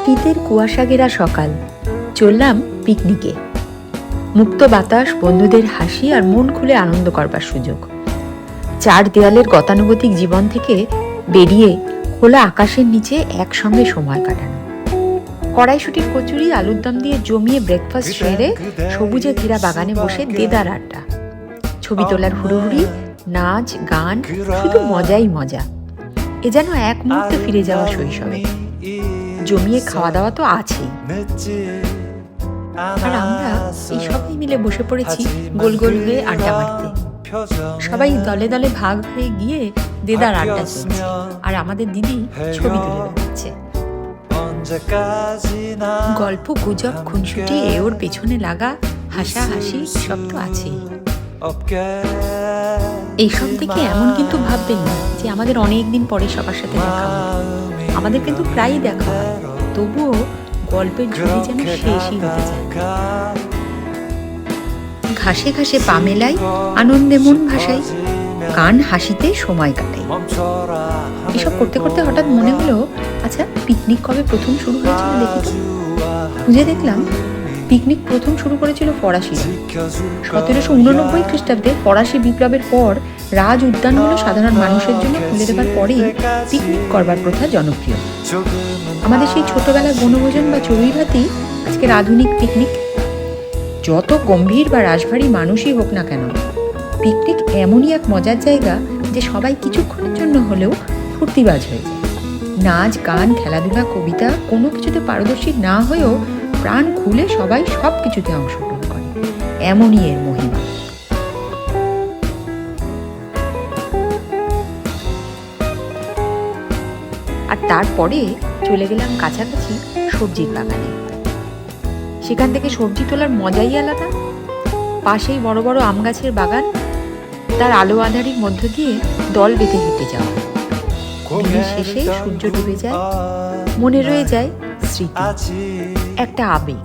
শীতের কুয়াশা ঘেরা সকাল, চললাম পিকনিকে। মুক্ত বাতাস, বন্ধুদের হাসি আর মন খুলে আনন্দ করবার সুযোগ। চার দেয়ালের গতানুগতিক জীবন থেকে বেরিয়ে খোলা আকাশের নিচে একসঙ্গে সময় কাটানো। কড়াইশুটির কচুরি, আলুর দম দিয়ে জমিয়ে ব্রেকফাস্ট সেরে সবুজে ঘেরা বাগানে বসে দেদার আড্ডা, ছবি তোলার হুড়োহুড়ি, নাচ গান, শুধু মজাই মজা। এ যেন এক মুহূর্তে ফিরে যাওয়া শৈশবে। জমিয়ে খাওয়া দাওয়া তো আছেই, আর আমরা এই সবাই মিলে বসে পড়েছি গোল গোল হয়ে আড্ডা মারতে। সবাই দলে দলে ভাগ হয়ে গিয়ে দেদার আড্ডা চলছে, আর আমাদের দিদি ছবি তুলে বেড়াচ্ছে। গল্প, গুজব, খুনসুটি, ওর পেছনে লাগা হাসাহাসি সব তো আছেই। এইসব দেখে এমন কিন্তু ভাববেন না যে আমাদের অনেকদিন পরে সবার সাথে দেখা হবে। আমাদের কিন্তু প্রায়ই দেখা হয়, তবুও গল্পের ঝুলি যেন শেষই হতে চায়। ঘাসে ঘাসে পা মেলাই, আনন্দে মন ভাসাই, গান হাসিতে সময় কাটাই। এসব করতে করতে হঠাৎ মনে হলো, আচ্ছা পিকনিক কবে প্রথম শুরু হয়েছিল দেখি তো। খুঁজে দেখলাম পিকনিক প্রথম শুরু করেছিল ফরাসিরা। 1789 খ্রিস্টাব্দে ফরাসি বিপ্লবের পর রাজ উদ্যানগুলো সাধারণ মানুষের জন্য খুলে দেবার পরেই পিকনিক করবার প্রথা জনপ্রিয়। আমাদের সেই ছোটবেলার বনভোজন বা চড়ুই ভাতি আজকের আধুনিক পিকনিক। যত গম্ভীর বা রাশভারী মানুষই হোক না কেন, পিকনিক এমনই এক মজার জায়গা যে সবাই কিছুক্ষণের জন্য হলেও ফুর্তিবাজ হয়ে যায়। নাচ গান, খেলাধুলা, কবিতা, কোনো কিছুতে পারদর্শী না হয়েও প্রাণ খুলে সবাই সব কিছুতে অংশগ্রহণ করে। এমনই এর মহিমা। আর তারপরে চলে গেলাম কাছাকাছি সবজির বাগানে। সেখান থেকে সবজি তোলার মজাই আলাদা। পাশেই বড় বড় আম গাছের বাগান, তার আলো আঁধারির মধ্য দিয়ে দল বেঁধে হেঁটে যাওয়া। দিনের শেষে সূর্য ডুবে যায়, মনে রয়ে যায় স্মৃতি, একটা আবেগ,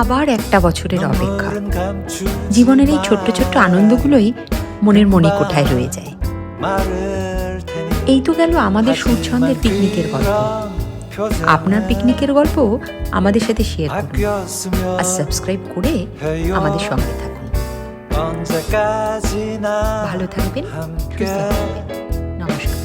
আবার একটা বছরের অপেক্ষা। জীবনের এই ছোট্ট ছোট্ট আনন্দগুলোই মনের মণিকোঠায় রয়ে যায়। এই তো গেল আমাদের সুরছন্দের পিকনিকের গল্প। আপনার পিকনিকের গল্প আমাদের সাথে শেয়ার করুন আর সাবস্ক্রাইব করে আমাদের সঙ্গে থাকুন। ভালো থাকবেন, সুস্থ থাকবেন। নমস্কার।